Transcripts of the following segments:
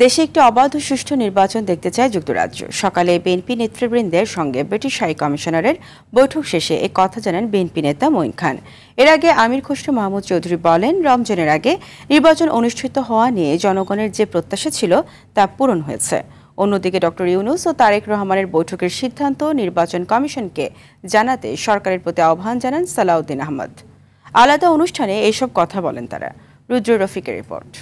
দেশে একটি অবাধ ও সুষ্ঠু নির্বাচন দেখতে চায় যুক্তরাজ্য। সকালে বিএনপি নেতৃবৃন্দের সঙ্গে ব্রিটিশ হাই কমিশনারের বৈঠক শেষে এ কথা জানান বিএনপি নেতা মঈন খান। এর আগে আমির খসরু মাহমুদ চৌধুরী বলেন, রমজানের আগে নির্বাচন অনুষ্ঠিত হওয়া নিয়ে জনগণের যে প্রত্যাশা ছিল তা পূরণ হয়েছে। অন্যদিকে ডক্টর ইউনূস ও তারেক রহমানের বৈঠকের সিদ্ধান্ত নির্বাচন কমিশনকে জানাতে সরকারের প্রতি আহ্বান জানান সালাউদ্দিন আহমদ। আলাদা অনুষ্ঠানে এসব কথা বলেন তারা। রুদ্র রফিকের রিপোর্ট।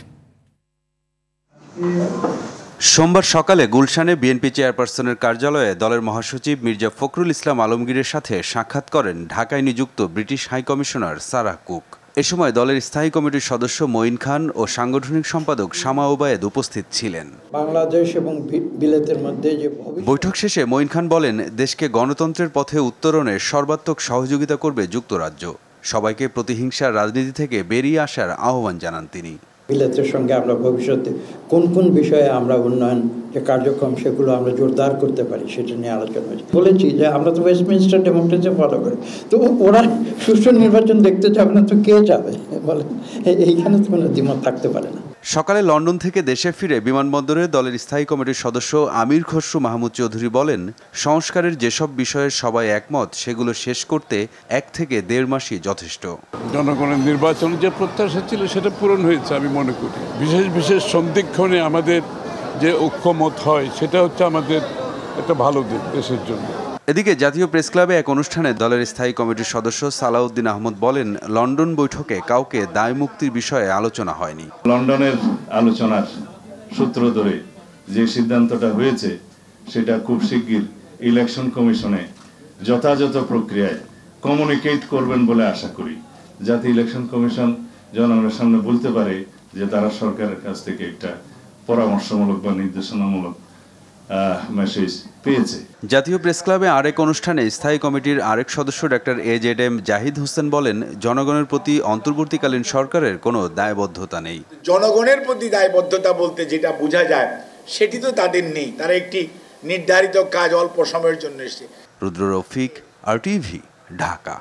সোমবার সকালে গুলশানে বিএনপি চেয়ারপারসনের কার্যালয়ে দলের মহাসচিব মির্জা ফখরুল ইসলাম আলমগীরের সাথে সাক্ষাৎ করেন ঢাকায় নিযুক্ত ব্রিটিশ হাইকমিশনার সারাহ কুক। এ সময় দলের স্থায়ী কমিটির সদস্য মঈন খান ও সাংগঠনিক সম্পাদক শামা ওবায়েদ উপস্থিত ছিলেন। বাংলাদেশ এবং বিলেতের মধ্যে যে বৈঠক শেষে মঈন খান বলেন, দেশকে গণতন্ত্রের পথে উত্তরণে সর্বাত্মক সহযোগিতা করবে যুক্তরাজ্য। সবাইকে প্রতিহিংসার রাজনীতি থেকে বেরিয়ে আসার আহ্বান জানান তিনি। বিলেতের সঙ্গে আমরা ভবিষ্যতে কোন কোন বিষয়ে আমরা উন্নয়ন যে কার্যক্রম সেগুলো আমরা জোরদার করতে পারি সেটা নিয়ে আলোচনা হয়েছে। বলেছি যে আমরা তো ওয়েস্টমিনস্টার ডেমোক্রেসি ফলো করি, তো ওরা সুষ্ঠু নির্বাচন দেখতে যাবে না তো কে যাবে বলেন? এইখানে তো কোনো দ্বিমত থাকতে পারে না। সকালে লন্ডন থেকে দেশে ফিরে বিমানবন্দরে দলের স্থায়ী কমিটির সদস্য আমির খসরু মাহমুদ চৌধুরী বলেন, সংস্কারের যেসব বিষয়ে সবাই একমত সেগুলো শেষ করতে 1 থেকে 1.5 মাসই যথেষ্ট। জনগণের নির্বাচনের যে প্রত্যাশা ছিল সেটা পূরণ হয়েছে আমি মনে করি। বিশেষ সন্ধিক্ষণে আমাদের যে ঐক্যমত হয় সেটা হচ্ছে আমাদের একটা ভালো দিক দেশের জন্য। এদিকে জাতীয় প্রেস ক্লাবে এক অনুষ্ঠানে দলের স্থায়ী কমিটির সদস্য সালাউদ্দিন আহমদ বলেন, লন্ডন বৈঠকে কাউকে দায় মুক্তির বিষয়ে আলোচনা হয়নি। লন্ডনের আলোচনার সূত্র ধরে যে সিদ্ধান্তটা হয়েছে সেটা খুব শিগগির ইলেকশন কমিশনে যথাযথ প্রক্রিয়ায় কমিউনিকেট করবেন বলে আশা করি, যাতে ইলেকশন কমিশন জনগণের সামনে বলতে পারে যে তারা সরকারের কাছ থেকে একটা পরামর্শমূলক বা নির্দেশনামূলক মেসেজ পেয়েছে। জাতীয় প্রেস ক্লাবে আরেক অনুষ্ঠানে স্থায়ী কমিটির আরেক সদস্য ডক্টর AZM জাহিদ হোসেন বলেন, জনগণের প্রতি অন্তর্বর্তীকালীন সরকারের কোনো দায়বদ্ধতা নেই। জনগণের প্রতি দায়বদ্ধতা বলতে যেটা বোঝা যায় সেটি তো তাদের নেই। তারা একটি নির্ধারিত কাজ অল্প সময়ের জন্য এসেছে। রুদ্র রফিক, RTV, ঢাকা।